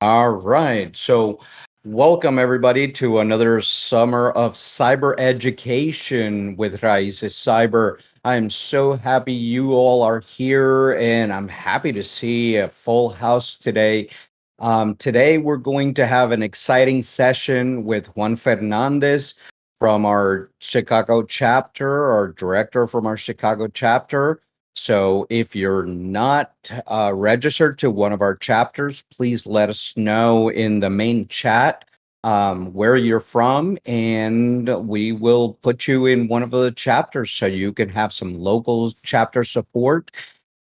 All right. So, welcome everybody to another summer of cyber education with Raices Cyber. I'm so happy you all are here, and I'm happy to see a full house today. Today, we're going to have an exciting session with Juan Fernandez from our Chicago chapter, our director from our Chicago chapter. So if you're not registered to one of our chapters, please let us know in the main chat where you're from, and we will put you in one of the chapters so you can have some local chapter support.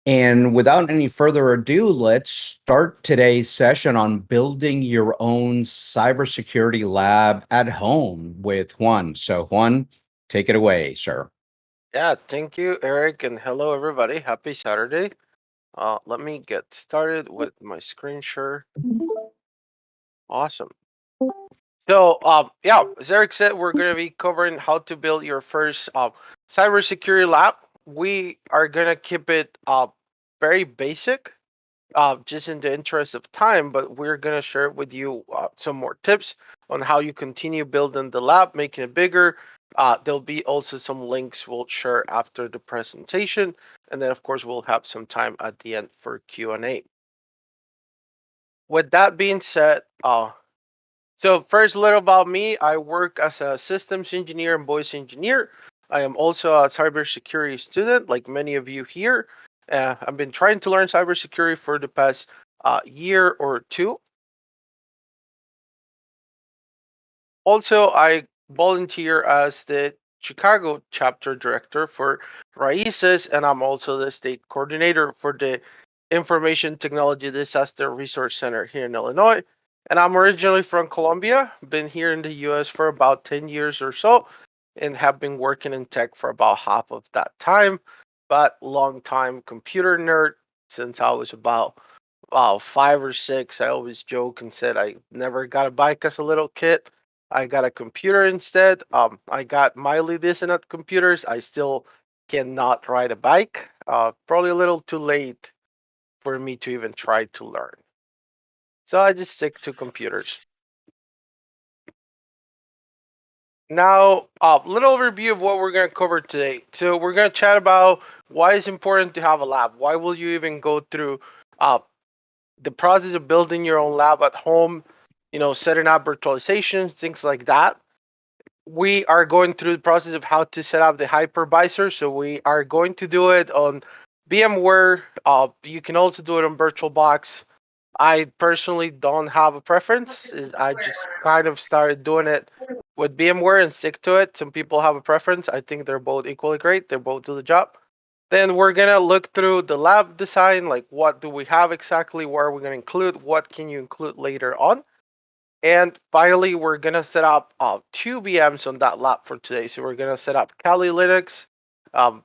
And without any further ado, let's start today's session on building your own cybersecurity lab at home with Juan. So Juan, take it away, sir. Yeah, thank you, Eric, and hello, everybody. Happy Saturday. Let me get started with my screen share. Awesome. So, yeah, as Eric said, we're going to be covering how to build your first cybersecurity lab. We are going to keep it very basic, just in the interest of time, but we're going to share with you some more tips on how you continue building the lab, making it bigger. There'll be also some links we'll share after the presentation, and then of course we'll have some time at the end for Q&A. With that being said, so first, a little about me. I work as a systems engineer and voice engineer. I am also a cybersecurity student, like many of you here. I've been trying to learn cybersecurity for the past year or two. Also, I volunteer as the Chicago chapter director for Raices, and I'm also the state coordinator for the Information Technology Disaster Resource Center here in Illinois. And I'm originally from Colombia, been here in the US for about 10 years or so, and have been working in tech for about half of that time, but long time computer nerd since I was about 5 or 6. I always joke and said I never got a bike as a little kid. I got a computer instead. I got mildly decent at computers. I still cannot ride a bike. Probably a little too late for me to even try to learn. So I just stick to computers. Now, a little overview of what we're going to cover today. So we're going to chat about why it's important to have a lab. Why will you even go through uh, the process of building your own lab at home? Setting up virtualization, things like that. We are going through the process of how to set up the hypervisor. So we are going to do it on VMware. You can also do it on Virtualbox. I personally don't have a preference. I just kind of started doing it with VMware and stick to it. Some people have a preference. I think they're both equally great. They both do the job. Then we're gonna look through the lab design, like what do we have exactly, where are we gonna include, what can you include later on. And finally, we're going to set up two VMs on that lab for today. So we're going to set up Kali Linux as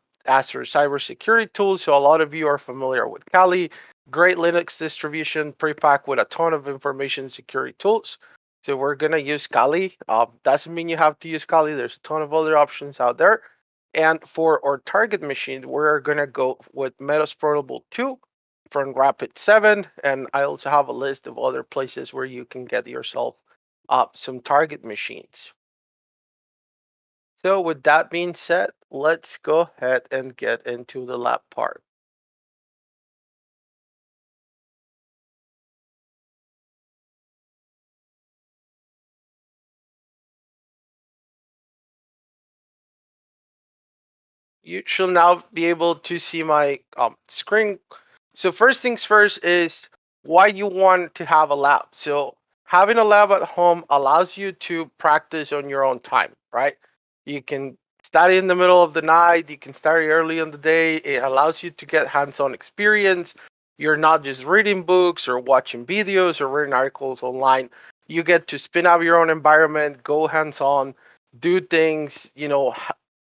our cybersecurity tool. So a lot of you are familiar with Kali, great Linux distribution, pre-packed with a ton of information security tools. So we're going to use Kali. Doesn't mean you have to use Kali. There's a ton of other options out there. And for our target machine, we're going to go with Metos Portable 2 from Rapid 7. And I also have a list of other places where you can get yourself some target machines. So with that being said, let's go ahead and get into the lab part. You should now be able to see my screen. So first things first is why you want to have a lab. So having a lab at home allows you to practice on your own time, right? You can study in the middle of the night, you can study early in the day. It allows you to get hands-on experience. You're not just reading books or watching videos or reading articles online. You get to spin up your own environment, go hands-on, do things,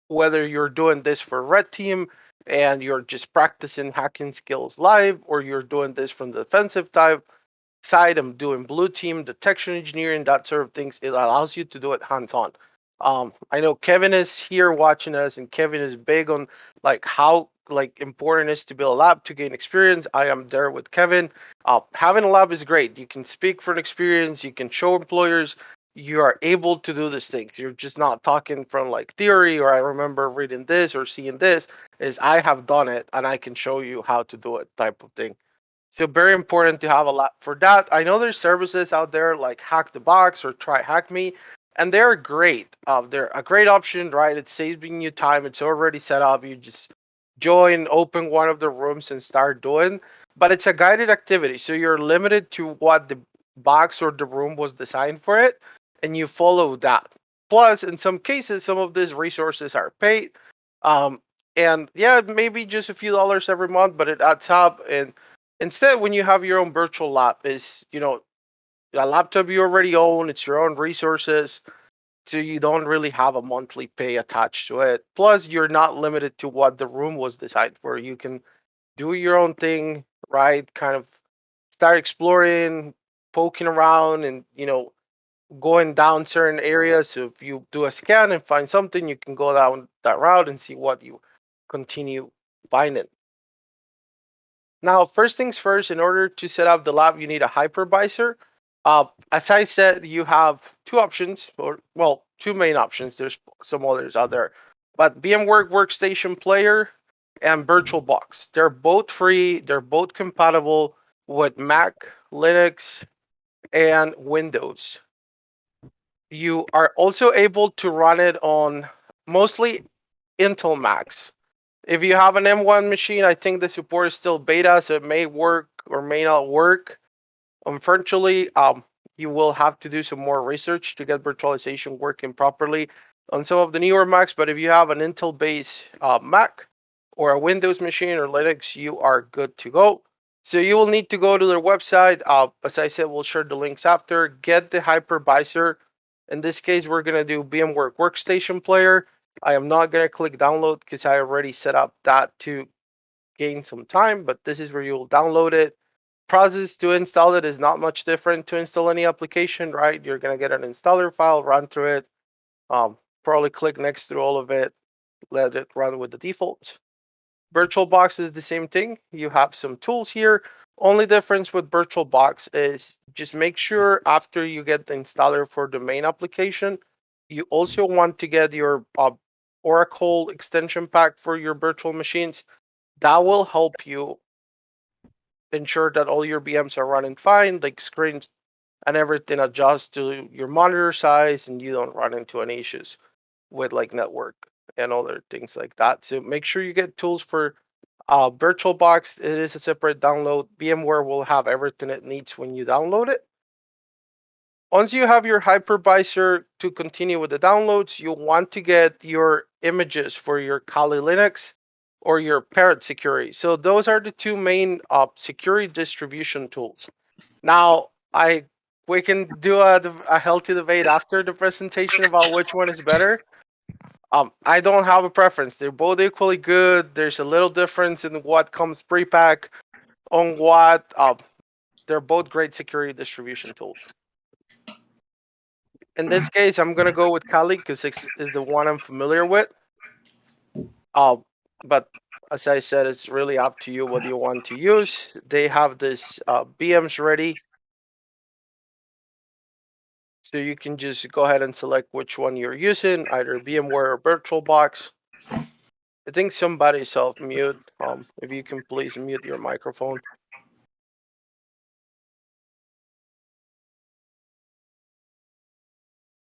whether you're doing this for red team and you're just practicing hacking skills live, or you're doing this from the defensive type side, I'm doing blue team detection engineering, that sort of things. It allows you to do it hands-on. I know Kevin is here watching us, and Kevin is big on like how like important is to build a lab to gain experience. I am there with Kevin. Having a lab is great. You can speak for an experience. You can show employers you are able to do these things. You're just not talking from like theory or I remember reading this or seeing this. Is I have done it and I can show you how to do it type of thing. So very important to have a lab for that. I know there's services out there like Hack the Box or Try Hack Me, and they're great. They're a great option, right? It's saving you time. It's already set up. You just join, open one of the rooms, and start doing. But it's a guided activity, so you're limited to what the box or the room was designed for it, and you follow that. Plus, in some cases, some of these resources are paid. Um, and yeah, maybe just a few dollars every month, but it adds up. And instead, when you have your own virtual lab, is a laptop you already own. It's your own resources, so you don't really have a monthly pay attached to it. Plus, you're not limited to what the room was designed for. You can do your own thing, right? Kind of start exploring, poking around, and going down certain areas. So if you do a scan and find something, you can go down that route and see what you continue finding. Now, first things first, in order to set up the lab, you need a hypervisor. As I said, you have two options, or well, two main options. There's some others out there, but VMware Workstation Player and Virtualbox. They're both free. They're both compatible with Mac, Linux, and Windows. You are also able to run it on mostly Intel Macs. If you have an M1 machine, I think the support is still beta, so it may work or may not work. Unfortunately, you will have to do some more research to get virtualization working properly on some of the newer Macs. But if you have an Intel-based Mac or a Windows machine or Linux, you are good to go. So you will need to go to their website. As I said, we'll share the links after. Get the hypervisor. In this case, we're going to do VMware Workstation Player. I am not going to click download because I already set up that to gain some time, but this is where you'll download it. Process to install it is not much different to install any application, right? You're going to get an installer file, run through it, probably click next through all of it, let it run with the defaults. VirtualBox is the same thing. You have some tools here. Only difference with VirtualBox is just make sure after you get the installer for the main application, you also want to get your Oracle extension pack for your virtual machines. That will help you ensure that all your VMs are running fine, like screens and everything adjusts to your monitor size and you don't run into any issues with like network and other things like that. So make sure you get tools for VirtualBox. It is a separate download. VMware will have everything it needs when you download it. Once you have your hypervisor to continue with the downloads, you'll want to get your images for your Kali Linux or your Parrot Security. So those are the two main security distribution tools. Now, we can do a healthy debate after the presentation about which one is better. I don't have a preference. They're both equally good. There's a little difference in what comes pre-pack on what. They're both great security distribution tools. In this case, I'm gonna go with Kali because it's is the one I'm familiar with. Uh, but as I said, it's really up to you what you want to use. They have this VMs ready, so you can just go ahead and select which one you're using, either VMware or VirtualBox. I think somebody's off mute. If you can please mute your microphone.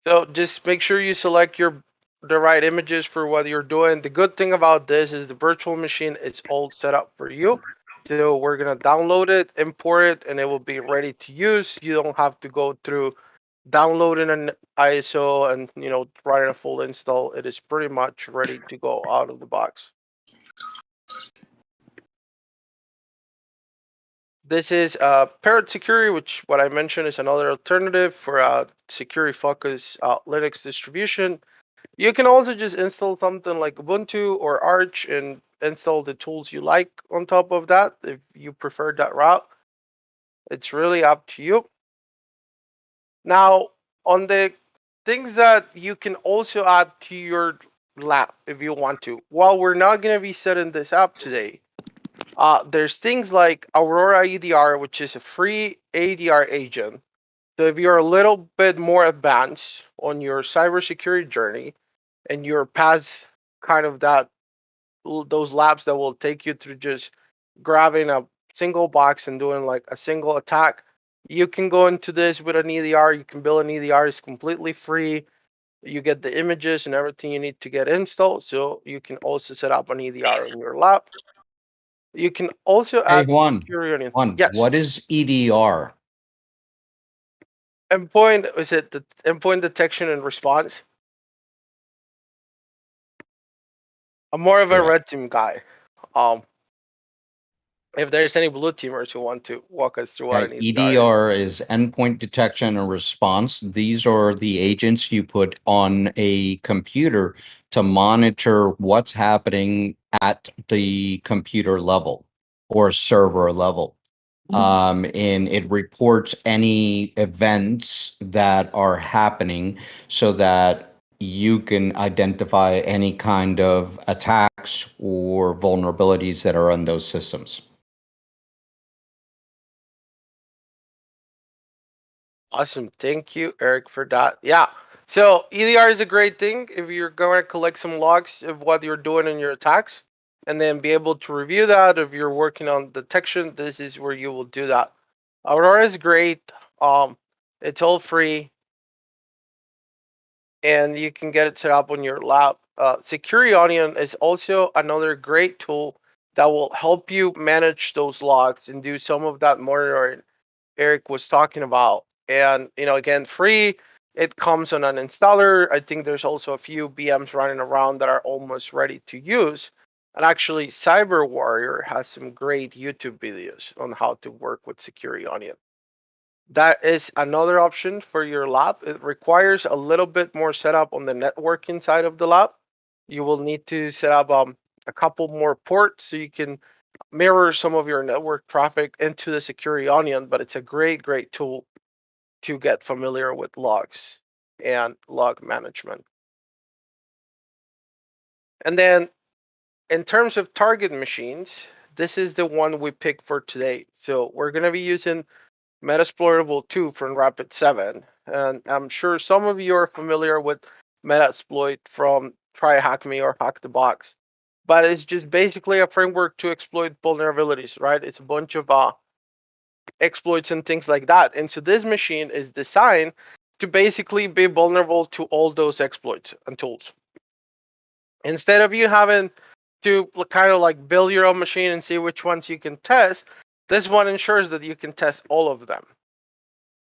So just make sure you select the right images for what you're doing. The good thing about this is the virtual machine, it's all set up for you. So we're gonna download it, import it, and it will be ready to use. You don't have to go through downloading an ISO and running a full install. It is pretty much ready to go out of the box. This is Parrot Security, which what I mentioned is another alternative for a security focused Linux distribution. You can also just install something like Ubuntu or Arch and install the tools you like on top of that if you prefer that route. It's really up to you. Now, on the things that you can also add to your lab if you want to. While we're not going to be setting this up today, there's things like Aurora EDR, which is a free ADR agent. So if you're a little bit more advanced on your cybersecurity journey and you're past kind of those labs that will take you through just grabbing a single box and doing like a single attack, you can go into this with an EDR. You can build an EDR. It's completely free. You get the images and everything you need to get installed. So you can also set up an EDR in your lab. You can also Hey, add Juan. security on. Juan, Yes. what is EDR? Endpoint, is it the endpoint detection and response? I'm more of a Correct. red team guy. Um, if there's any blue teamers who want to walk us through what Right. an EDR is. EDR is endpoint detection and response. These are the agents you put on a computer to monitor what's happening at the computer level or server level. And it reports any events that are happening so that you can identify any kind of attacks or vulnerabilities that are on those systems. Awesome. Thank you, Eric, for that. Yeah. So EDR is a great thing if you're going to collect some logs of what you're doing in your attacks and then be able to review that. If you're working on detection, this is where you will do that. Aurora is great. It's all free and you can get it set up on your lab. Security Onion is also another great tool that will help you manage those logs and do some of that monitoring Eric was talking about. And again, free. It comes on an installer. I think there's also a few VMs running around that are almost ready to use. And actually, Cyber Warrior has some great YouTube videos on how to work with Security Onion. That is another option for your lab. It requires a little bit more setup on the networking side of the lab. You will need to set up a couple more ports so you can mirror some of your network traffic into the Security Onion, but it's a great, great tool to get familiar with logs and log management. And then in terms of target machines, this is the one we picked for today. So we're going to be using Metasploitable 2 from Rapid 7. And I'm sure some of you are familiar with Metasploit from Try Hack Me or Hack the Box. But it's just basically a framework to exploit vulnerabilities, right? It's a bunch of exploits and things like that. And so this machine is designed to basically be vulnerable to all those exploits and tools. Instead of you having to kind of like build your own machine and see which ones you can test, this one ensures that you can test all of them.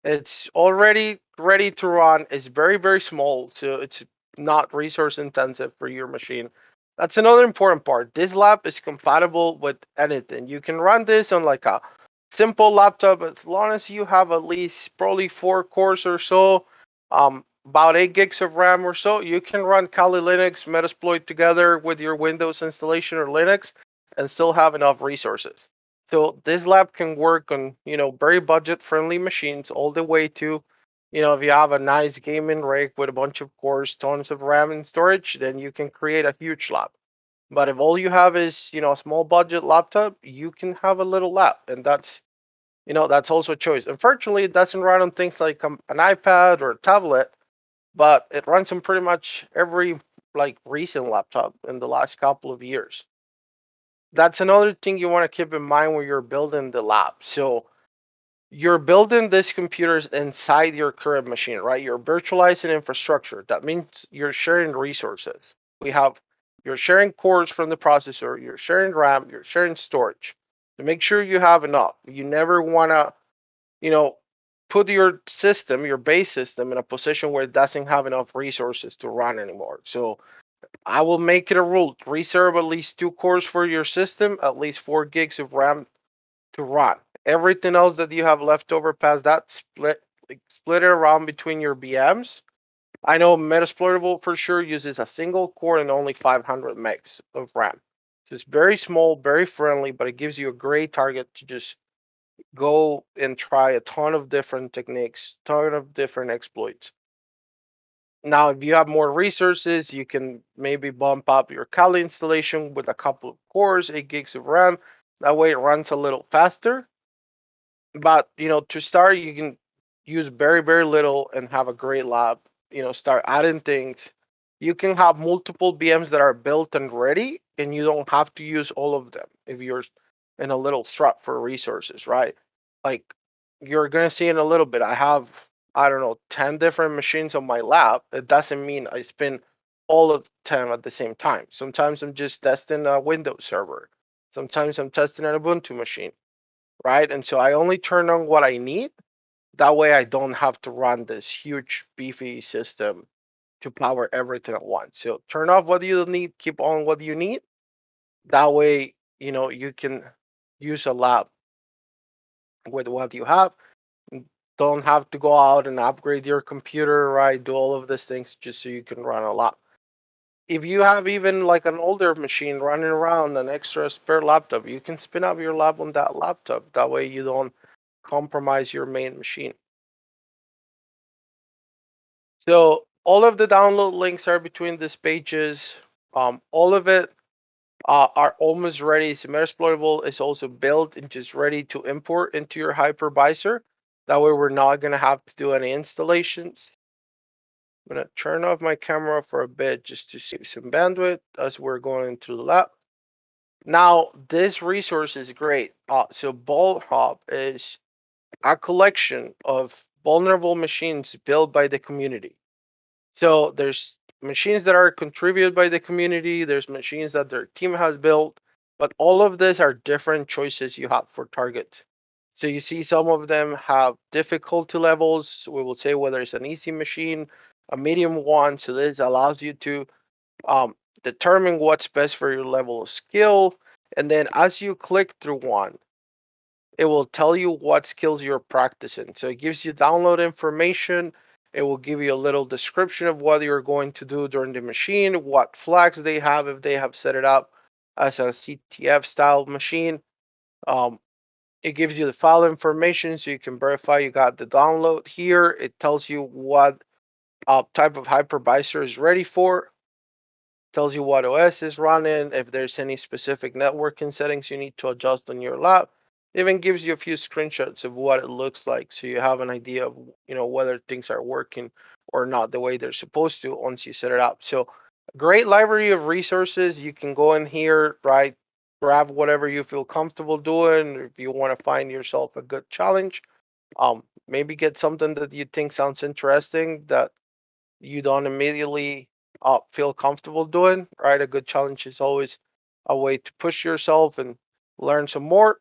It's already ready to run. It's very, very small, so it's not resource intensive for your machine. That's another important part. This lab is compatible with anything. You can run this on like a simple laptop as long as you have at least probably 4 cores or so, about 8 gigs of RAM or so. You can run Kali Linux, Metasploit together with your Windows installation or Linux and still have enough resources. So this lab can work on, very budget friendly machines all the way to, if you have a nice gaming rig with a bunch of cores, tons of RAM and storage, then you can create a huge lab. But if all you have is, a small budget laptop, you can have a little lab. And that's also a choice. Unfortunately, it doesn't run on things like an iPad or a tablet, but it runs on pretty much every like recent laptop in the last couple of years. That's another thing you want to keep in mind when you're building the lab. So you're building these computers inside your current machine, right? You're virtualizing infrastructure. That means you're sharing resources. You're sharing cores from the processor, you're sharing RAM, you're sharing storage. To make sure you have enough. You never want to, you know, put your system, your base system, in a position where it doesn't have enough resources to run anymore. So I will make it a rule: reserve at least 2 cores for your system, at least 4 gigs of RAM to run. Everything else that you have left over past that, split it around between your VMs. I know Metasploitable for sure uses a single core and only 500 megs of RAM. So it's very small, very friendly, but it gives you a great target to just go and try a ton of different techniques, ton of different exploits. Now, if you have more resources, you can maybe bump up your Kali installation with a couple of cores, 8 gigs of RAM. That way it runs a little faster. But to start, you can use very, very little and have a great lab. Start adding things. You can have multiple VMs that are built and ready, and you don't have to use all of them if you're in a little strut for resources, right? Like you're gonna see in a little bit. I have, I don't know, 10 different machines on my lab. It doesn't mean I spin all of 10 at the same time. Sometimes I'm just testing a Windows server. Sometimes I'm testing an Ubuntu machine, right? And so I only turn on what I need. That way I don't have to run this huge beefy system to power everything at once. So turn off what you don't need, keep on what you need. That way, you can use a lab with what you have. Don't have to go out and upgrade your computer, right? Do all of these things just so you can run a lab. If you have even like an older machine running around, an extra spare laptop, you can spin up your lab on that laptop. That way you don't compromise your main machine. So all of the download links are between these pages. All of it are almost ready. Metasploitable is also built and just ready to import into your hypervisor. That way we're not going to have to do any installations. I'm going to turn off my camera for a bit just to save some bandwidth as we're going through the lab. Now, this resource is great. So Ballhop is a collection of vulnerable machines built by the community. So there's machines that are contributed by the community, there's machines that their team has built, but all of these are different choices you have for targets. So you see some of them have difficulty levels. We will say whether it's an easy machine, a medium one. So this allows you to um, determine what's best for your level of skill. And then as you click through one, it will tell you what skills you're practicing. So it gives you download information. It will give you a little description of what you're going to do during the machine, what flags they have if they have set it up as a CTF style machine. Um, it gives you the file information so you can verify you got the download here. It tells you what type of hypervisor is ready for, tells you what OS is running, if there's any specific networking settings you need to adjust on your lab. It even gives you a few screenshots of what it looks like so you have an idea of whether things are working or not the way they're supposed to once you set it up. So great library of resources. You can go in here, right, grab whatever you feel comfortable doing. If you want to find yourself a good challenge, maybe get something that you think sounds interesting that you don't immediately feel comfortable doing, right? A good challenge is always a way to push yourself and learn some more.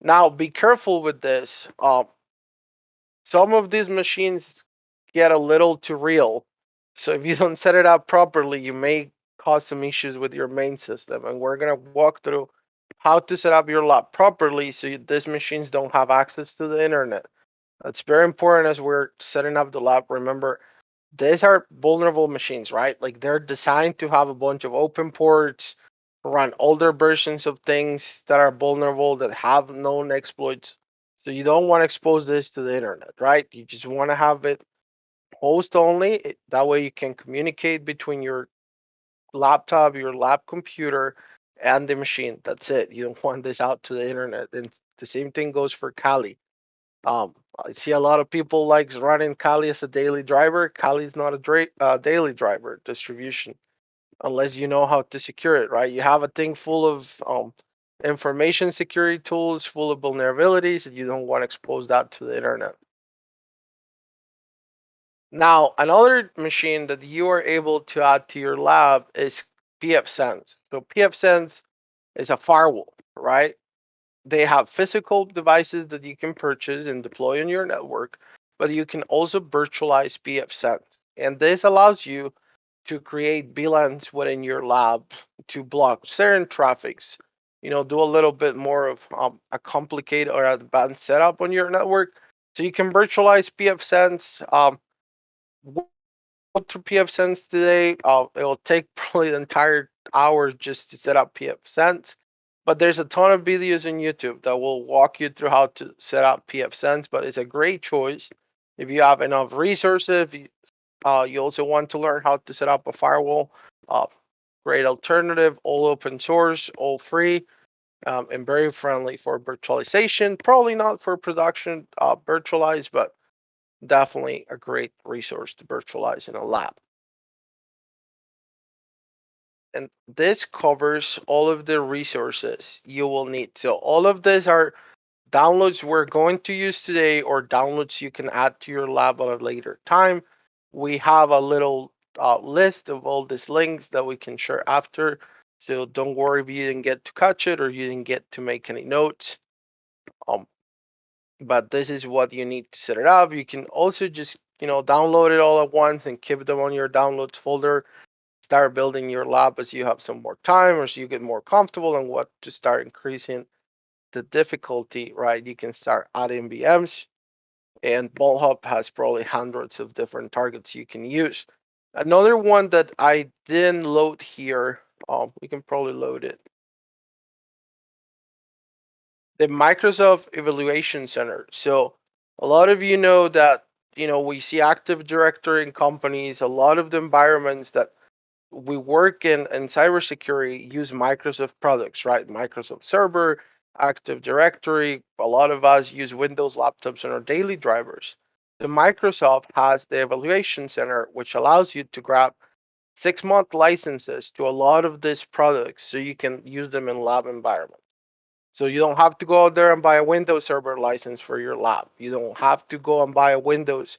Now, be careful with this. Some of these machines get a little too real. So if you don't set it up properly, you may cause some issues with your main system. And we're going to walk through how to set up your lab properly so these machines don't have access to the internet. That's very important as we're setting up the lab. Remember, these are vulnerable machines, right? Like they're designed to have a bunch of open ports, run older versions of things that are vulnerable that have known exploits. So you don't want to expose this to the internet, right? You just want to have it host only. That way you can communicate between your laptop, your lab computer, and the machine. That's it. You don't want this out to the internet. And the same thing goes for Kali. I see a lot of people likes running Kali as a daily driver. Kali is not a daily driver distribution unless you know how to secure it, right? You have a thing full of information security tools, full of vulnerabilities, and you don't want to expose that to the internet. Now, another machine that you are able to add to your lab is pfSense. So pfSense is a firewall, right? They have physical devices that you can purchase and deploy on your network, but you can also virtualize pfSense. And this allows you to create VLANs within your lab to block certain traffics, do a little bit more of a complicated or advanced setup on your network. So you can virtualize pfSense. To pfSense today. It'll take probably the entire hour just to set up pfSense. But there's a ton of videos on YouTube that will walk you through how to set up pfSense. But it's a great choice if you have enough resources, You also want to learn how to set up a firewall. Great alternative, all open source, all free, and very friendly for virtualization. Probably not for production virtualize, but definitely a great resource to virtualize in a lab. And this covers all of the resources you will need. So all of these are downloads we're going to use today, or downloads you can add to your lab at a later time. We have a little list of all these links that we can share after. So don't worry if you didn't get to catch it or you didn't get to make any notes. Um, but this is what you need to set it up. You can also just download it all at once and keep them on your downloads folder. Start building your lab as you have some more time or as you get more comfortable, and what to start increasing the difficulty, right? You can start adding VMs, and Ballhop has probably hundreds of different targets you can use. Another one that I didn't load here, we can probably load it. The Microsoft Evaluation Center. So a lot of you know that we see Active Directory in companies. A lot of the environments that we work in cybersecurity use Microsoft products, right? Microsoft Server, Active Directory. A lot of us use Windows laptops on our daily drivers. The Microsoft has the Evaluation Center, which allows you to grab 6-month licenses to a lot of these products so you can use them in lab environments. So you don't have to go out there and buy a Windows Server license for your lab. You don't have to go and buy a Windows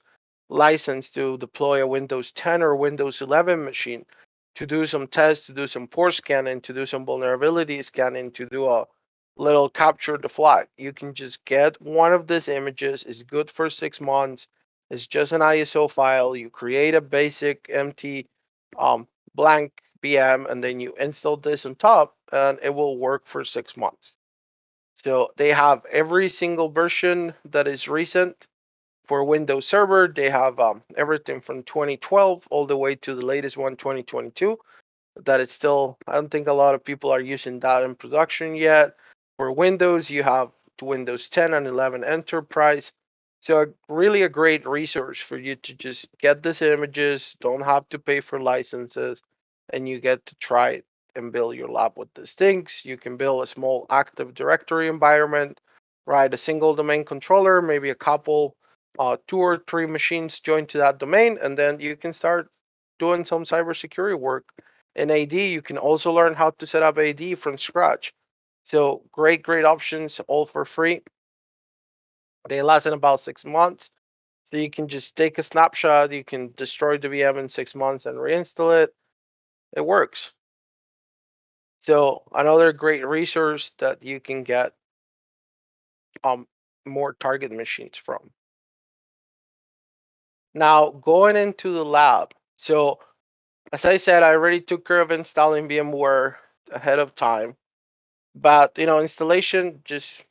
license to deploy a Windows 10 or Windows 11 machine to do some tests, to do some port scanning, to do some vulnerability scanning, to do a little capture the flag. You can just get one of these images. It's good for 6 months. It's just an ISO file. You create a basic empty blank VM, and then you install this on top, and it will work for 6 months. So they have every single version that is recent for Windows Server. They have everything from 2012 all the way to the latest one, 2022. That it's still, I don't think a lot of people are using that in production yet. For Windows, you have Windows 10 and 11 Enterprise. So really a great resource for you to just get these images, don't have to pay for licenses, and you get to try it and build your lab with these things. You can build a small Active Directory environment, right? A single domain controller, maybe a couple, 2 or 3 machines joined to that domain, and then you can start doing some cybersecurity work. In AD, you can also learn how to set up AD from scratch. So great options, all for free. They last in about 6 months. So you can just take a snapshot, you can destroy the VM in 6 months and reinstall it. It works. So another great resource that you can get more target machines from. Now going into the lab. So as I said, I already took care of installing VMware ahead of time. But installation, just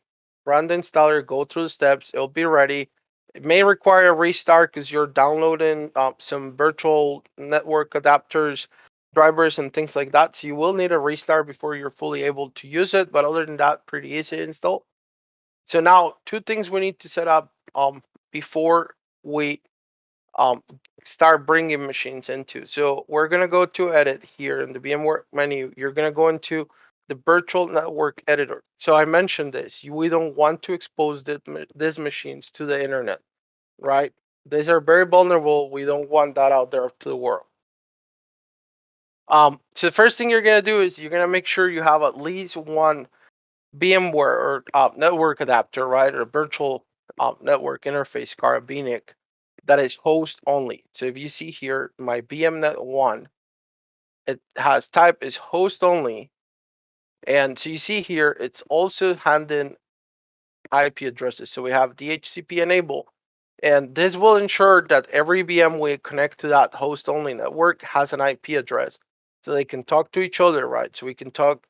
run the installer, go through the steps, it'll be ready. It may require a restart because you're downloading some virtual network adapters, drivers, and things like that. So you will need a restart before you're fully able to use it. But other than that, pretty easy to install. So now 2 things we need to set up before we um, start bringing machines into. So we're going to go to edit here in the VMware menu. You're going to go into the virtual network editor. So I mentioned this. We don't want to expose these machines to the internet, right? These are very vulnerable. We don't want that out there to the world. So the first thing you're going to do is you're going to make sure you have at least one VMware or network adapter, right? Or virtual network interface card, VNIC, that is host only. So if you see here, my VMnet1, it has type is host only. And so you see here, it's also handing IP addresses. So we have DHCP enable. And this will ensure that every VM we connect to that host only network has an IP address. So they can talk to each other, right? So we can talk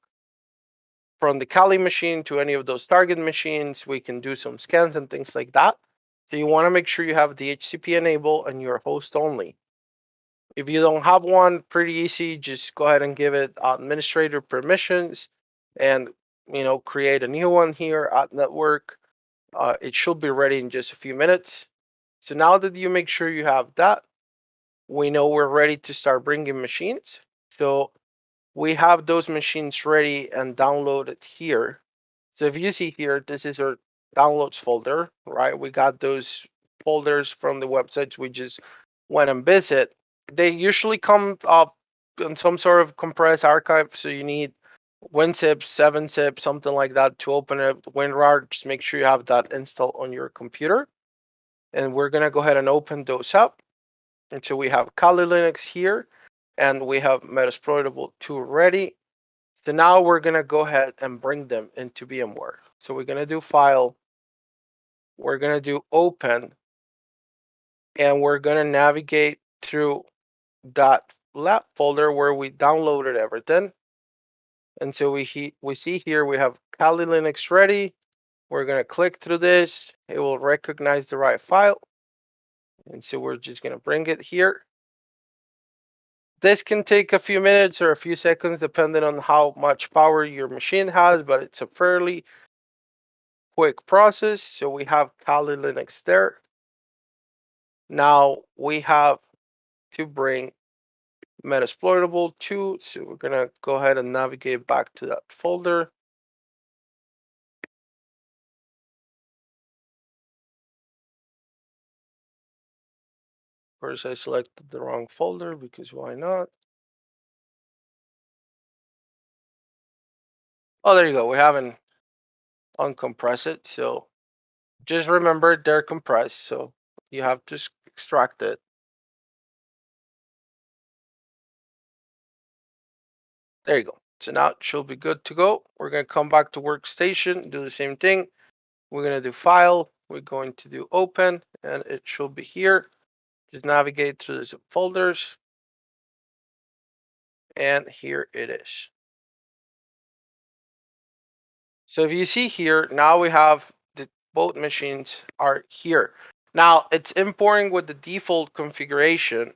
from the Kali machine to any of those target machines. We can do some scans and things like that. So you want to make sure you have DHCP enable and your host only. If you don't have one, pretty easy. Just go ahead and give it administrator permissions and create a new one here at network. It should be ready in just a few minutes. So now that you make sure you have that, we know we're ready to start bringing machines. So we have those machines ready and downloaded here. So if you see here, this is our downloads folder, right? We got those folders from the websites we just went and visit. They usually come up in some sort of compressed archive. So you need WinZip, 7-zip, something like that to open it. WinRAR, just make sure you have that installed on your computer. And we're gonna go ahead and open those up. And so we have Kali Linux here, and we have Metasploitable 2 ready. So now we're gonna go ahead and bring them into VMware. So we're gonna do File, we're gonna do Open, and we're gonna navigate through that lab folder where we downloaded everything. And so we see here we have Kali Linux ready. We're gonna click through this. It will recognize the right file. And so we're just gonna bring it here. This can take a few minutes or a few seconds depending on how much power your machine has, but it's a fairly quick process. So we have Kali Linux there. Now we have to bring Metasploitable 2. So we're gonna go ahead and navigate back to that folder. Of course, I selected the wrong folder because why not? Oh, there you go. We haven't uncompressed it. So just remember they're compressed. So you have to extract it. There you go. So now it should be good to go. We're going to come back to Workstation, do the same thing. We're going to do File. We're going to do Open, and it should be here. Just navigate through the folders. And here it is. So if you see here, now we have both machines are here. Now it's importing with the default configuration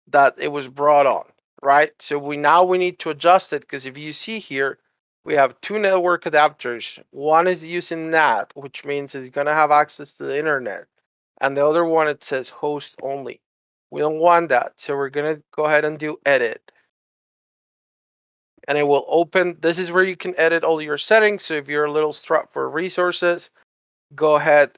that it was brought on, right? So we need to adjust it because if you see here, we have two network adapters. One is using NAT, which means it's gonna have access to the internet, and the other one it says host only. We don't want that, so we're gonna go ahead and do edit, and it will open. This is where you can edit all your settings. So if you're a little strapped for resources, go ahead.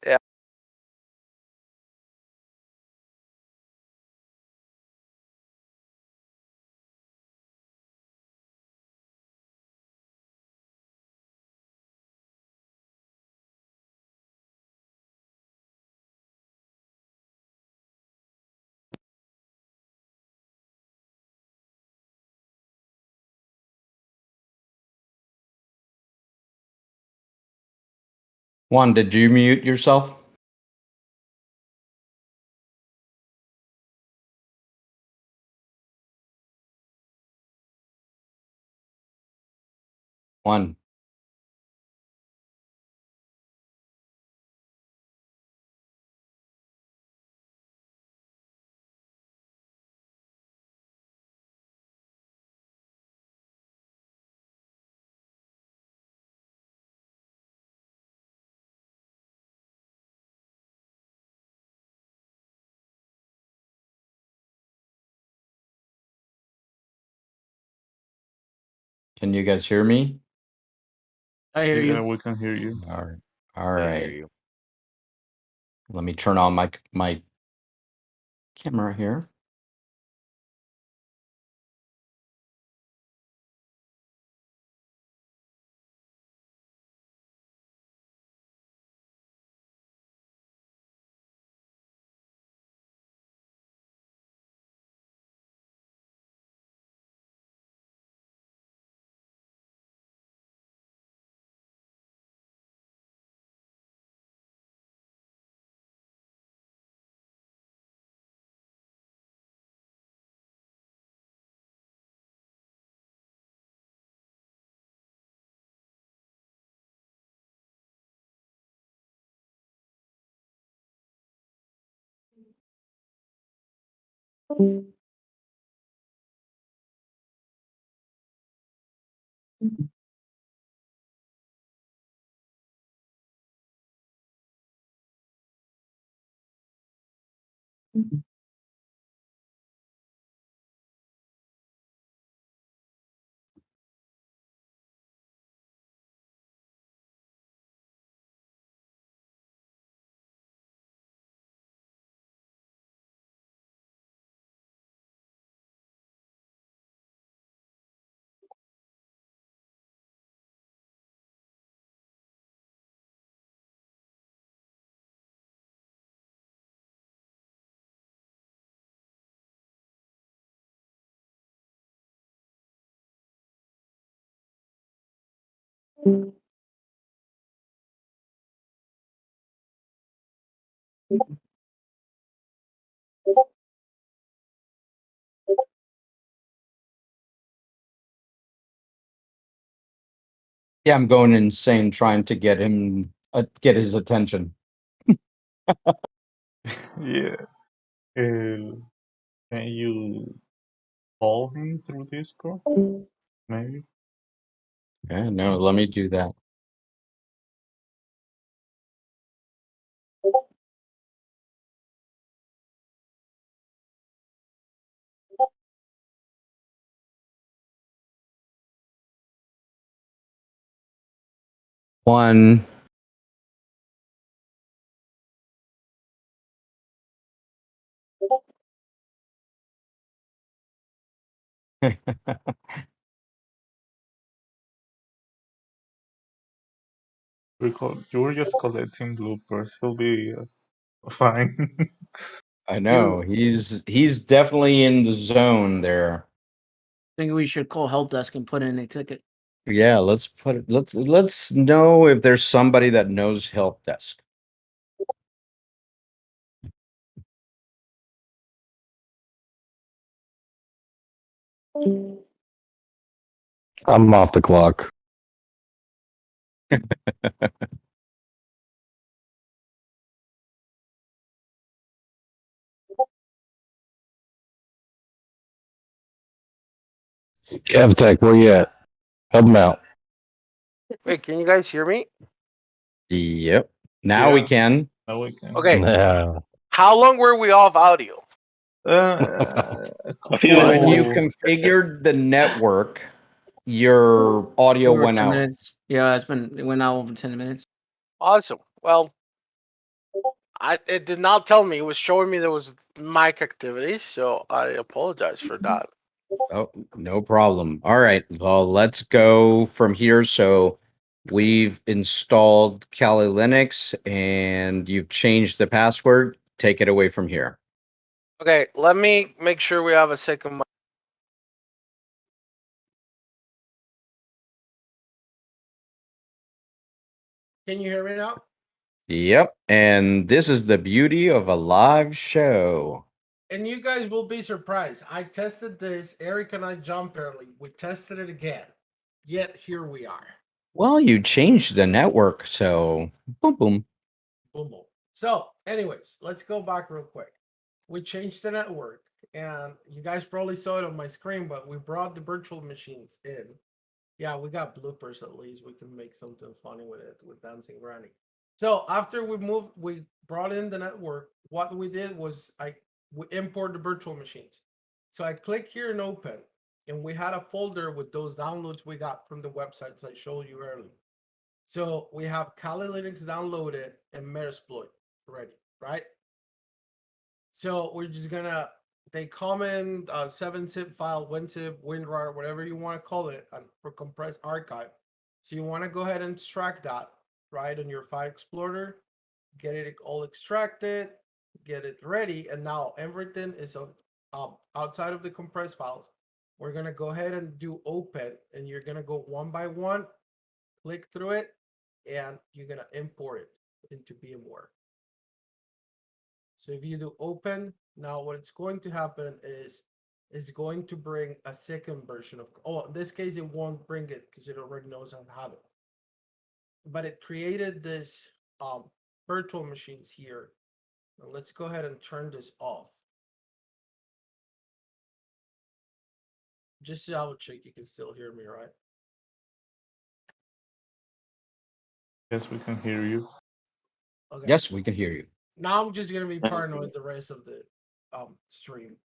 Juan, did you mute yourself? Juan. Can you guys hear me? I hear Yeah, you. we can hear you. All right. All I hear right. you. Let me turn on my camera here. Yeah, I'm going insane trying to get him get his attention. Yeah. Can you call him through Discord? Maybe. Okay, no, let me do that. One. You were just collecting bloopers. He'll be fine. I know he's definitely in the zone there. I think we should call help desk and put in a ticket. Yeah, let's know if there's somebody that knows help desk. I'm off the clock. Tech, where you at? Help him out. Wait, can you guys hear me? Yep. Now we Yeah. can. Now we can. Okay. Yeah. How long were we off audio? A few When you minutes. configured the network, your audio Over went 10 out. minutes. Yeah, it went out over 10 minutes. Awesome. Well, it did not tell me. It was showing me there was mic activity, so I apologize for that. Oh, no problem. All right. Well, let's go from here. So we've installed Kali Linux and you've changed the password. Take it away from here. Okay, let me make sure we have a second mic. Can you hear me now? Yep. And this is the beauty of a live show. And you guys will be surprised. I tested this. Eric and I jumped early. We tested it again. Yet here we are. Well, you changed the network. So boom, boom. Boom, boom. So, anyways, let's go back real quick. We changed the network, and you guys probably saw it on my screen, but we brought the virtual machines in. Yeah, we got bloopers at least. We can make something funny with it with Dancing Granny. So after we brought in the network. What we did was we import the virtual machines. So I click here and open, and we had a folder with those downloads we got from the websites I showed you earlier. So we have Kali Linux downloaded and Metasploit ready, right? So we're just gonna they comment 7-zip file, WinZip, WinRAR, whatever you want to call it, for compressed archive. So you want to go ahead and extract that right on your file explorer, get it all extracted, get it ready, and now everything is on outside of the compressed files. We're gonna go ahead and do open, and you're gonna go one by one, click through it, and you're gonna import it into VMware. So if you do open, now what it's going to happen is it's going to bring a second version of, in this case, it won't bring it because it already knows I have it. But it created this virtual machines here. Now let's go ahead and turn this off. Just to double check, you can still hear me, right? Yes, we can hear you. Okay. Yes, we can hear you. Now I'm just gonna be paranoid the rest of the stream.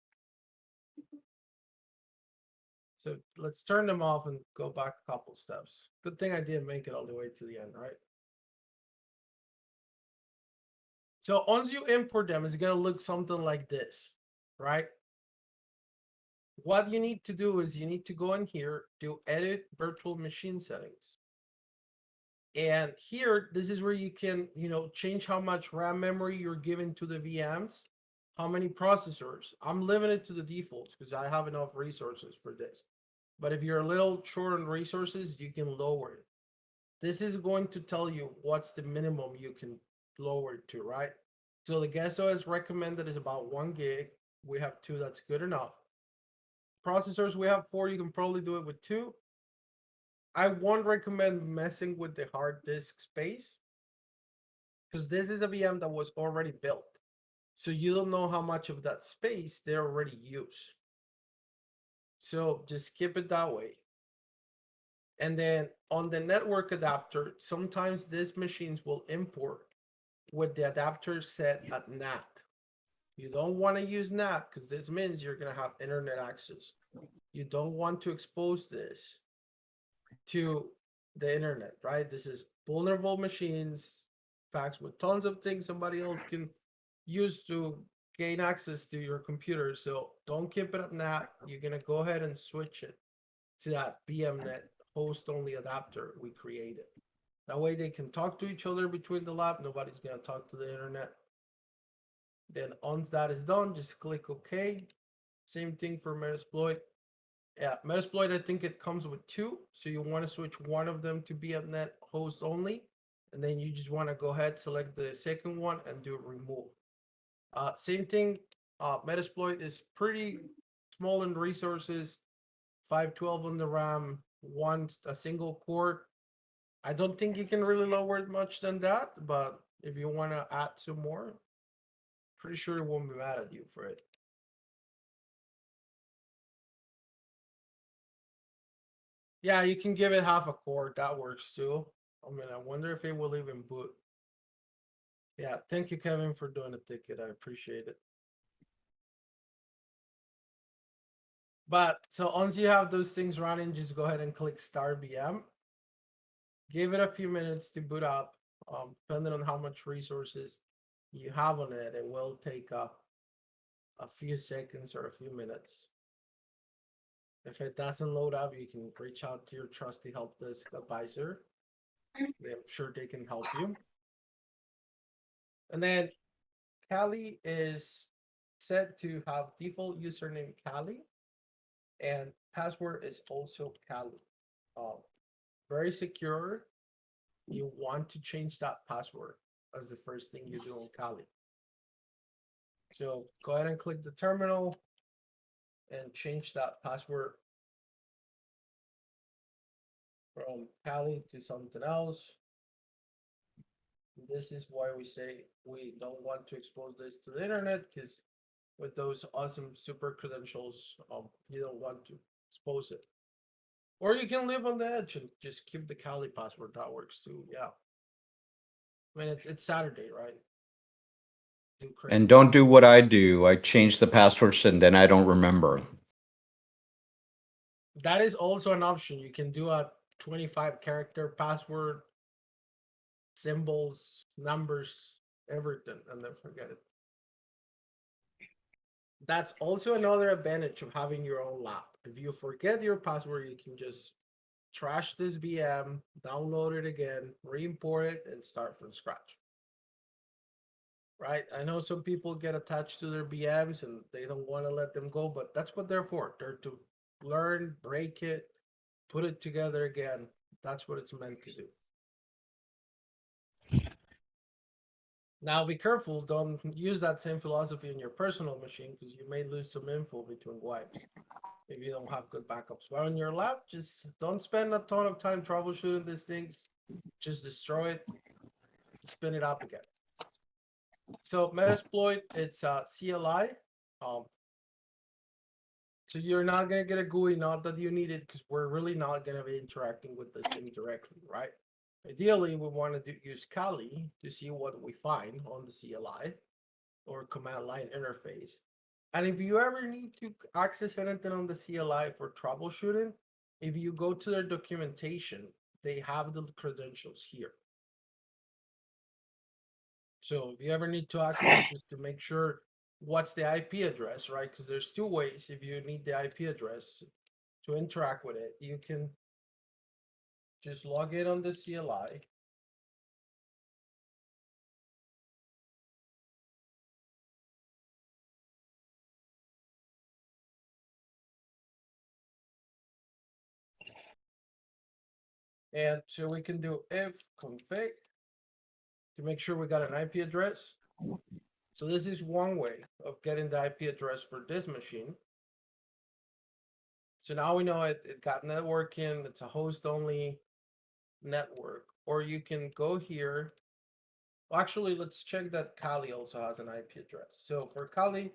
So let's turn them off and go back a couple steps. Good thing I didn't make it all the way to the end, right? So once you import them, it's gonna look something like this, right? What you need to do is you need to go in here, do edit virtual machine settings. And here, this is where you can, change how much RAM memory you're giving to the VMs, how many processors. I'm limited to the defaults because I have enough resources for this. But if you're a little short on resources, you can lower it. this is going to tell you what's the minimum you can lower it to, right? So the guest OS recommended is about 1 gig. We have 2, that's good enough. Processors, we have 4, you can probably do it with 2. I won't recommend messing with the hard disk space because this is a VM that was already built. So you don't know how much of that space they already use. So just keep it that way. And then on the network adapter, sometimes these machines will import with the adapter set at NAT. You don't want to use NAT because this means you're going to have internet access. You don't want to expose this to the internet, right? This is vulnerable machines, facts with tons of things somebody else can use to gain access to your computer. So don't keep it at NAT. You're going to go ahead and switch it to that VMnet host only adapter we created. That way they can talk to each other between the lab. Nobody's going to talk to the internet. Then once that is done, just click OK. Same thing for Metasploit. Yeah, Metasploit, I think it comes with 2. So you want to switch one of them to VMnet host only. And then you just want to go ahead, select the second one and do remove. Same thing, Metasploit is pretty small in resources. 512 on the RAM, a single core. I don't think you can really lower it much than that, but if you want to add some more, pretty sure it won't be mad at you for it. Yeah, you can give it half a core. That works too. I mean, I wonder if it will even boot. Yeah, thank you, Kevin, for doing the ticket. I appreciate it. But so once you have those things running, just go ahead and click Start VM. Give it a few minutes to boot up. Depending on how much resources you have on it, it will take a few seconds or a few minutes. If it doesn't load up, you can reach out to your trusty help desk advisor. I'm sure they can help you. And then Kali is set to have default username Kali, and password is also Kali. Very secure. You want to change that password as the first thing you do on Kali. So go ahead and click the terminal and change that password from Kali to something else. This is why we say we don't want to expose this to the internet, because with those awesome super credentials, you don't want to expose it. Or you can live on the edge and just keep the Kali password. That works too. Yeah. I mean, it's Saturday, right? And don't do what I do. I change the passwords and then I don't remember. That is also an option. You can do a 25-character password, symbols, numbers, everything, and then forget it. That's also another advantage of having your own lab. If you forget your password, you can just trash this VM, download it again, re-import it, and start from scratch. Right? I know some people get attached to their VMs and they don't want to let them go, but that's what they're for. They're to learn, break it, put it together again. That's what it's meant to do. Now be careful, don't use that same philosophy in your personal machine because you may lose some info between wipes if you don't have good backups. But on your lab, just don't spend a ton of time troubleshooting these things. Just destroy it, spin it up again. So Metasploit, it's CLI. So you're not going to get a GUI, not that you need it, because we're really not going to be interacting with this thing directly, right? Ideally, we want to use Kali to see what we find on the CLI or command line interface. And if you ever need to access anything on the CLI for troubleshooting, if you go to their documentation, they have the credentials here. So if you ever need to access just to make sure what's the IP address, right? Because there's 2 ways. If you need the IP address to interact with it, you can just log in on the CLI. And so we can do if config to make sure we got an IP address. So this is one way of getting the IP address for this machine. So now we know it got networking, it's a host only network. Or you can go here. Well, actually, let's check that Kali also has an IP address. So for Kali,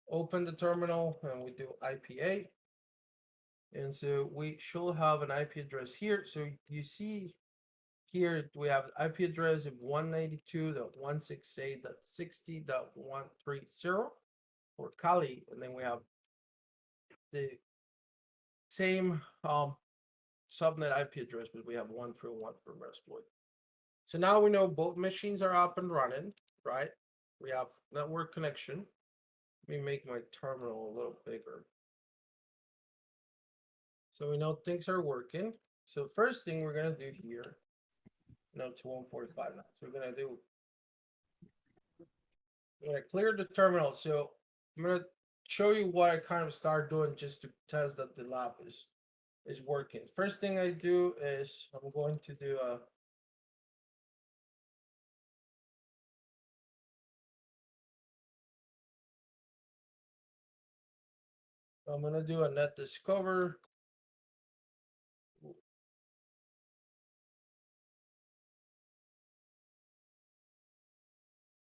open the terminal and we do IPA. And so we should have an IP address here. So you see here we have IP address of 192.168.60.130 for Kali, and then we have the same subnet IP address, but we have 131 for Metasploit. So now we know both machines are up and running, right? We have network connection. Let me make my terminal a little bigger. So we know things are working. So first thing we're gonna do here, no, to 145 now. So we're gonna clear the terminal. So I'm gonna show you what I kind of start doing just to test that the lab is working. First thing I do is I'm going to do a net discover.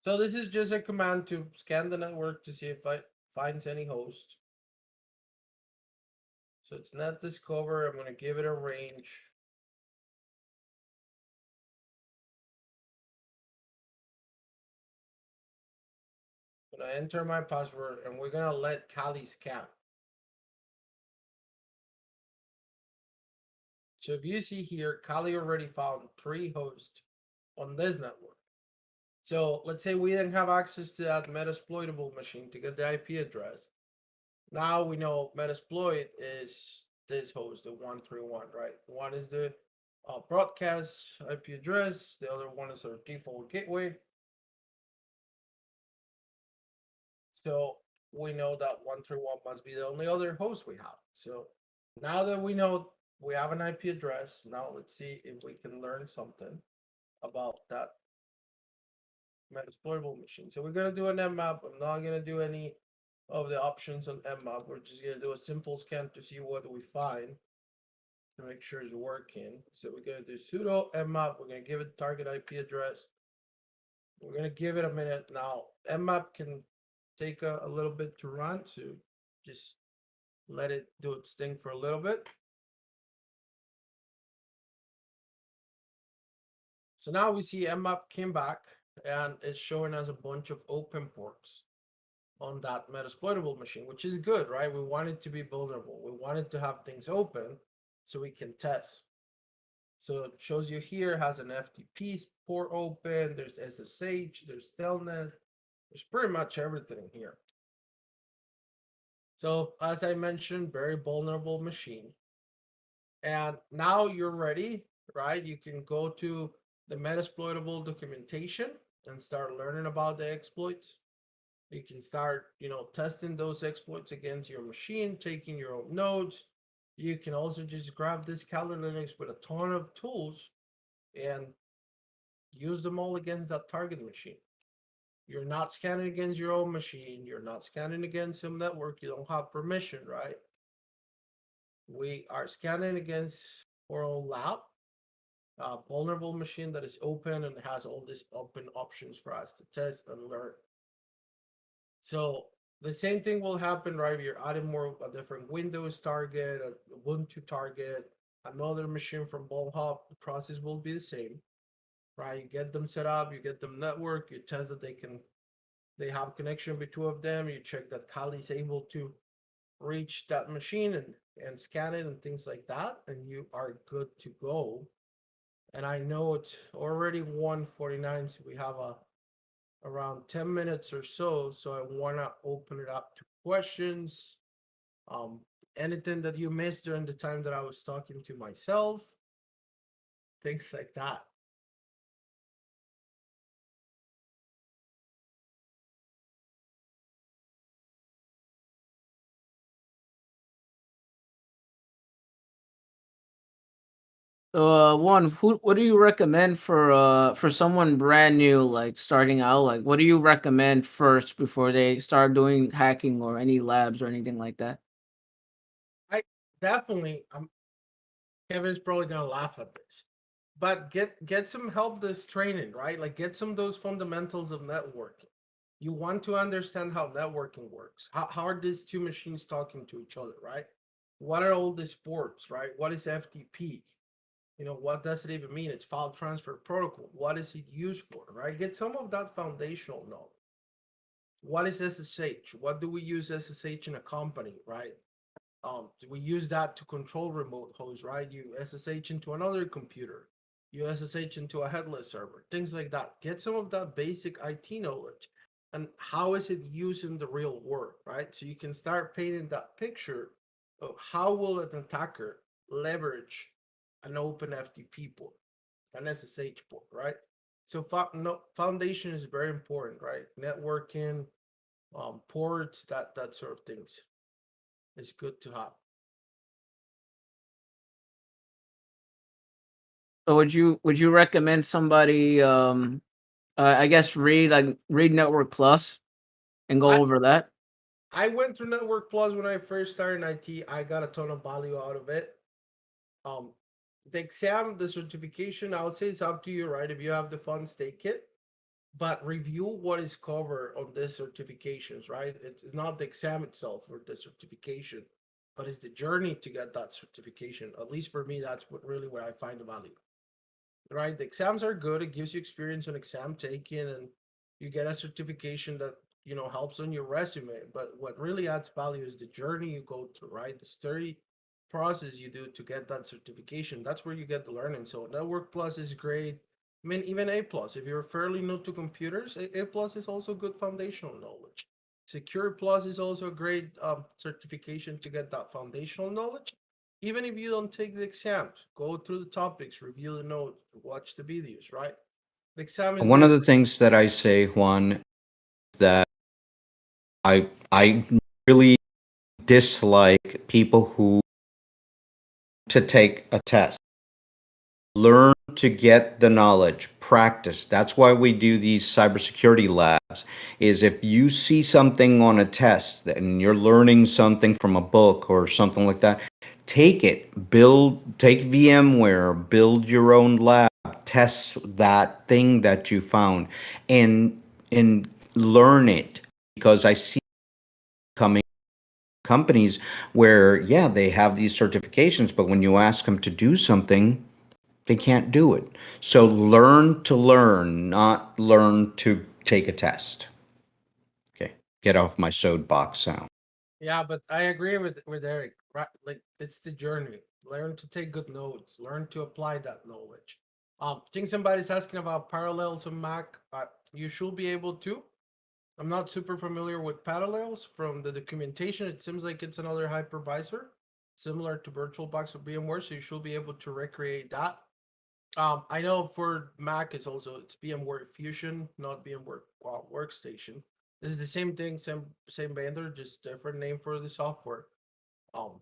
So this is just a command to scan the network to see if it finds any host. So it's net discover. I'm going to give it a range. I'm going to enter my password and we're going to let Kali scan. So if you see here, Kali already found 3 hosts on this network. So let's say we didn't have access to that Metasploitable machine to get the IP address. Now we know Metasploit is this host, the 131, right? One is the broadcast IP address. The other one is our default gateway. So we know that 131 must be the only other host we have. So now that we know we have an IP address, now let's see if we can learn something about that Metasploitable machine. So we're going to do an mmap. I'm not going to do any of the options on mmap. We're just going to do a simple scan to see what we find to make sure it's working. So we're going to do sudo mmap. We're going to give it target IP address. We're going to give it a minute. Now, mmap can take a little bit to run, so just let it do its thing for a little bit. So now we see mmap came back and it's showing us a bunch of open ports on that Metasploitable machine, which is good, right? We want it to be vulnerable. We want it to have things open so we can test. So it shows you here has an FTP port open, there's SSH, there's Telnet, there's pretty much everything here. So as I mentioned, very vulnerable machine. And now you're ready, right? You can go to the Metasploitable documentation and start learning about the exploits. You can start, testing those exploits against your machine, taking your own notes. You can also just grab this Kali Linux with a ton of tools and use them all against that target machine. You're not scanning against your own machine. You're not scanning against some network you don't have permission, right? We are scanning against our own lab, a vulnerable machine that is open and has all these open options for us to test and learn. So the same thing will happen, right? You're adding a different Windows target, a Ubuntu target, another machine from Ballhop. The process will be the same, right? You get them set up, you get them network, you test that they have connection between 2 of them. You check that Kali is able to reach that machine and scan it and things like that, and you are good to go. And I know it's already 1:49, so we have around 10 minutes or so. So I want to open it up to questions. Anything that you missed during the time that I was talking to myself, things like that. So, Juan, what do you recommend for someone brand new, like starting out? Like, what do you recommend first before they start doing hacking or any labs or anything like that? I definitely, Kevin's probably gonna laugh at this, but get some help this training, right? Like get some of those fundamentals of networking. You want to understand how networking works. How are these two machines talking to each other, right? What are all these ports, right? What is FTP? What does it even mean? It's file transfer protocol. What is it used for, right? Get some of that foundational knowledge. What is SSH? What do we use SSH in a company, right? We use that to control remote hosts, right? You SSH into another computer, you SSH into a headless server, things like that. Get some of that basic IT knowledge and how is it used in the real world, right? So you can start painting that picture of how will an attacker leverage an open FTP port, an SSH port, right? So foundation is very important, right? Networking, ports, that sort of things. It's good to have. So, would you recommend somebody, I guess read Network Plus and go I over that? I went through Network Plus when I first started in IT. I got a ton of value out of it. Um, the exam, the certification, I would say it's up to you, right? If you have the funds, take it. But review what is covered on these certifications, right? It's not the exam itself or the certification, but it's the journey to get that certification. At least for me, that's where I find the value. Right? The exams are good. It gives you experience on exam taking, and you get a certification that helps on your resume. But what really adds value is the journey you go through, right? The sturdy process you do to get that certification. That's where you get the learning. So Network Plus is great. I mean, even A plus. If you're fairly new to computers, A plus is also good foundational knowledge. Secure Plus is also a great certification to get that foundational knowledge. Even if you don't take the exams, go through the topics, review the notes, watch the videos, right? The exam is One of the different. things that I say, Juan, that I really dislike people who to take a test. Learn to get the knowledge, practice. That's why we do these cybersecurity labs. Is if you see something on a test and you're learning something from a book or something like that, take it, take VMware, build your own lab, test that thing that you found, and learn it, because I see coming companies where, yeah, they have these certifications, but when you ask them to do something, they can't do it. So learn to learn, not learn to take a test. Okay, get off my soapbox sound. Yeah, but I agree with Eric. Right? Like it's the journey. Learn to take good notes. Learn to apply that knowledge. I think somebody's asking about parallels on Mac. You should be able to. I'm not super familiar with parallels from the documentation. It seems like it's another hypervisor, similar to Virtualbox or VMware, so you should be able to recreate that. I know for Mac it's VMware Fusion, not VMware Workstation. This is the same thing, same vendor, just different name for the software. Um,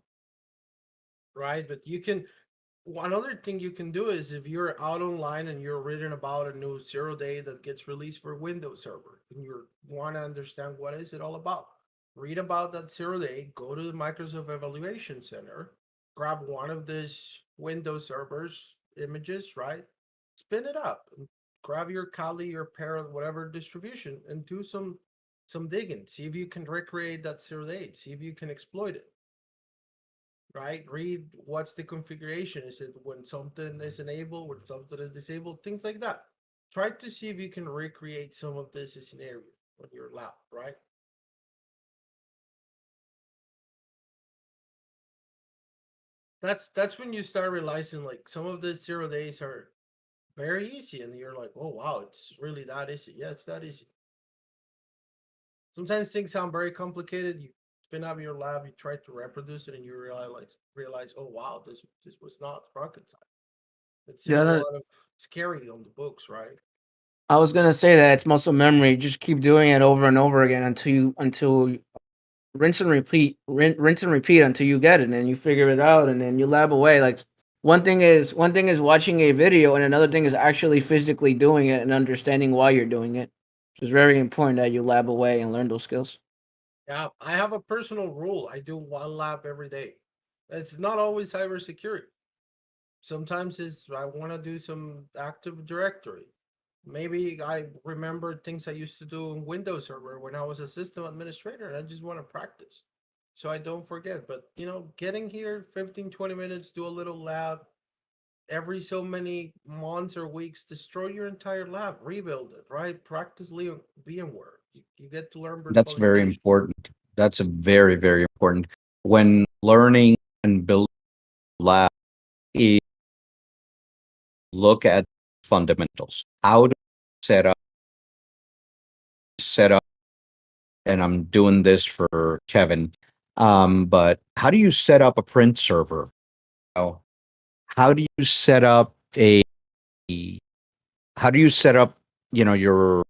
right, but you can. Another thing you can do is if you're out online and you're reading about a new 0-day that gets released for Windows Server and you want to understand what is it all about, read about that 0-day, go to the Microsoft Evaluation Center, grab one of these Windows servers images, right? Spin it up and grab your Kali, your Parrot, whatever distribution, and do some digging. See if you can recreate that 0-day. See if you can exploit it. Right? Read what's the configuration. Is it when something is enabled, when something is disabled, things like that. Try to see if you can recreate some of this scenario on your lab, right? That's when you start realizing like some of these 0-days are very easy, and you're like, oh wow, it's really that easy. Yeah, it's that easy. Sometimes things sound very complicated. You spin up your lab, you try to reproduce it, and you realize, oh wow, this was not rocket science. It seemed a lot of scary on the books, right? I was gonna say that it's muscle memory. Just keep doing it over and over again until rinse and repeat until you get it, and you figure it out, and then you lab away. Like one thing is watching a video, and another thing is actually physically doing it and understanding why you're doing it. It's very important that you lab away and learn those skills. Yeah, I have a personal rule. I do one lab every day. It's not always cybersecurity. Sometimes it's I want to do some Active Directory. Maybe I remember things I used to do in Windows Server when I was a system administrator, and I just want to practice so I don't forget. But getting here 15, 20 minutes, do a little lab every so many months or weeks, destroy your entire lab, rebuild it, right? Practice VMware. You get to learn That's very virtualization. important. That's a very, very important. When learning and building lab, is look at fundamentals. How to set up, and I'm doing this for Kevin. But how do you set up a print server? How do you set up your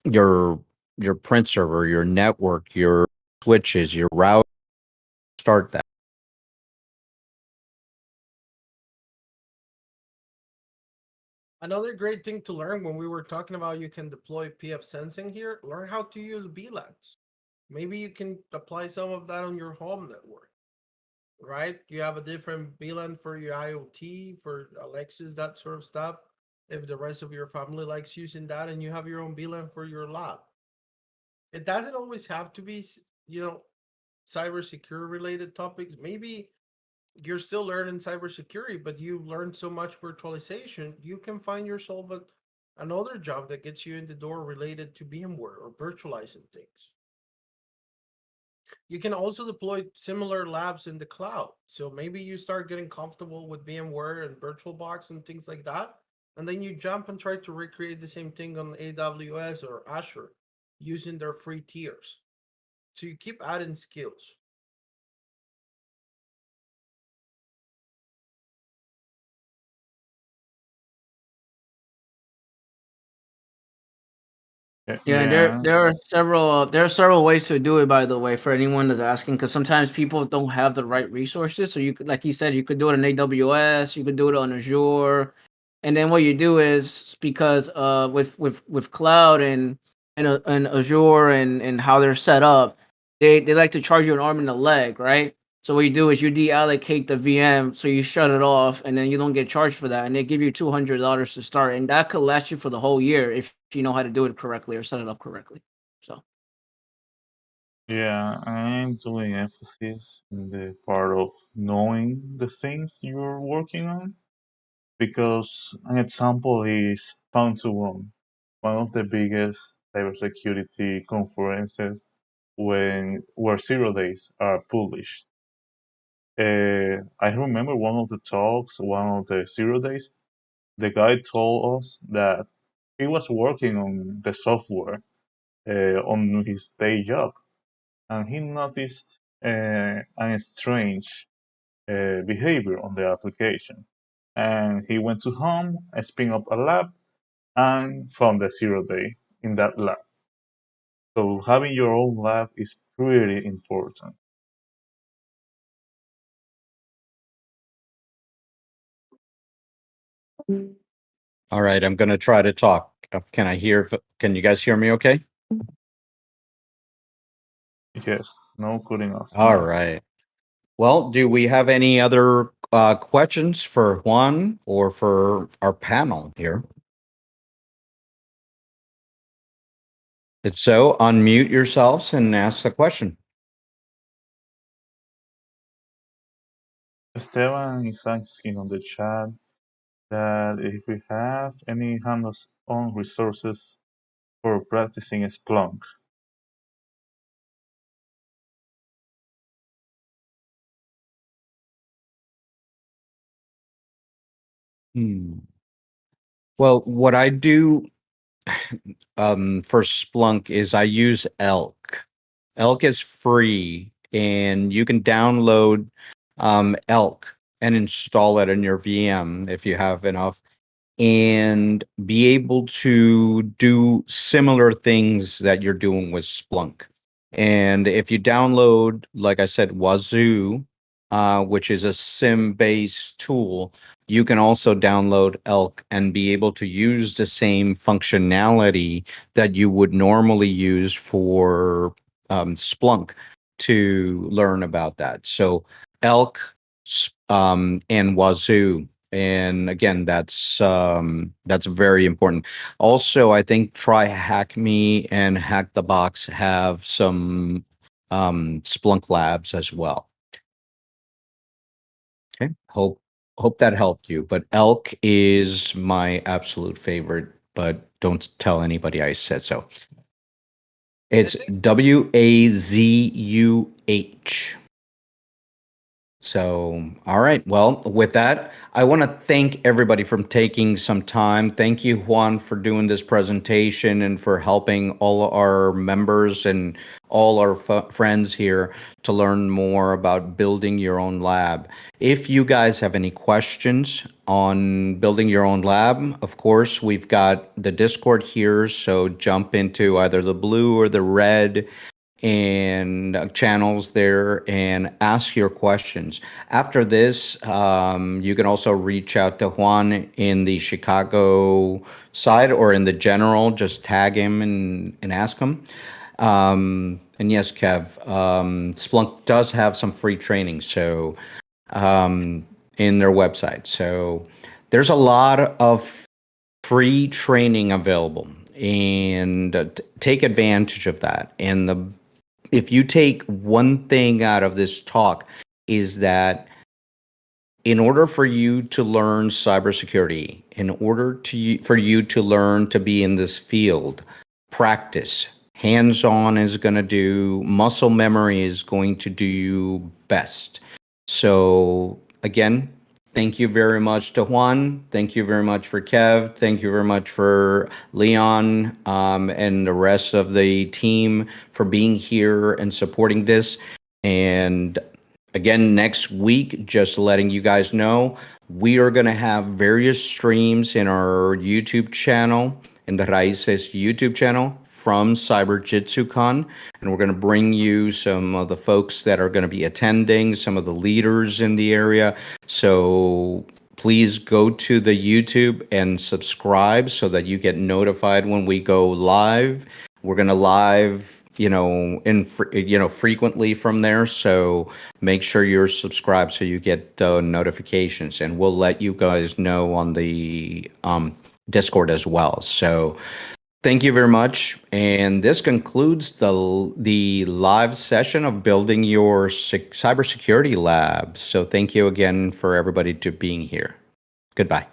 your print server, your network, your switches, your route? Start that. Another great thing to learn when we were talking about you can deploy pfsensing here, learn how to use VLANs. Maybe you can apply some of that on your home network, right? You have a different VLAN for your IoT, for Alexis, that sort of stuff. If the rest of your family likes using that, and you have your own VLAN for your lab. It doesn't always have to be, cybersecurity related topics. Maybe you're still learning cybersecurity, but you learned so much virtualization, you can find yourself another job that gets you in the door related to VMware or virtualizing things. You can also deploy similar labs in the cloud. So maybe you start getting comfortable with VMware and Virtualbox and things like that. And then you jump and try to recreate the same thing on AWS or Azure using their free tiers. So you keep adding skills. Yeah, and there are several ways to do it. By the way, for anyone that's asking, because sometimes people don't have the right resources. So you could, like you said, you could do it on AWS, you could do it on Azure, and then what you do is because with cloud and Azure and how they're set up, they like to charge you an arm and a leg, right? So what you do is you deallocate the VM, so you shut it off, and then you don't get charged for that, and they give you $200 to start, and that could last you for the whole year if you know how to do it correctly or set it up correctly. So Yeah, I'm doing emphasis in the part of knowing the things you're working on because an example is Pound to one of the biggest cybersecurity conferences where 0 days are published. I remember one of the talks, one of the 0 days, the guy told us that he was working on the software on his day job, and he noticed a strange behavior on the application. And he went to home, spin up a lab, and found the 0 day in that lab. So having your own lab is pretty important. All right, I'm going to try to talk. Can you guys hear me okay? Yes, no cutting off. All right. Well, do we have any other questions for Juan or for our panel here? If so, unmute yourselves and ask the question. Esteban is asking on the chat that if we have any hands-on resources for practicing Splunk. Well, what I do for Splunk is I use Elk. Elk is free, and you can download Elk and install it in your VM if you have enough, and be able to do similar things that you're doing with Splunk. And if you download, like I said, Wazoo, which is a SIM-based tool, you can also download Elk and be able to use the same functionality that you would normally use for Splunk to learn about that. So Elk and Wazoo. And again, that's very important. Also, I think Try Hack Me and Hack the Box have some Splunk labs as well. Okay, hope that helped you. But Elk is my absolute favorite, but don't tell anybody I said so. It's WAZUH. So, all right. Well, with that, I want to thank everybody for taking some time. Thank you, Juan, for doing this presentation and for helping all our members and all our friends here to learn more about building your own lab. If you guys have any questions on building your own lab, of course, we've got the Discord here. So jump into either the blue or the red and channels there and ask your questions. After this, you can also reach out to Juan in the Chicago side or in the general, just tag him and ask him. And yes, Kev, Splunk does have some free training, so in their website. So there's a lot of free training available, and take advantage of that. And if you take one thing out of this talk, is that in order for you to learn cybersecurity, in order for you to learn to be in this field, practice. Hands-on is going to do, muscle memory is going to do you best. So again, thank you very much to Juan. Thank you very much for Kev. Thank you very much for Leon and the rest of the team for being here and supporting this. And again, next week, just letting you guys know, we are going to have various streams in our YouTube channel, in the Raices YouTube channel from CyberJitsuCon. And we're going to bring you some of the folks that are going to be attending, some of the leaders in the area. So please go to the YouTube and subscribe so that you get notified when we go live. We're going to live frequently from there. So make sure you're subscribed so you get notifications, and we'll let you guys know on the Discord as well. So thank you very much. And this concludes the live session of building your cybersecurity lab. So thank you again for everybody to being here. Goodbye.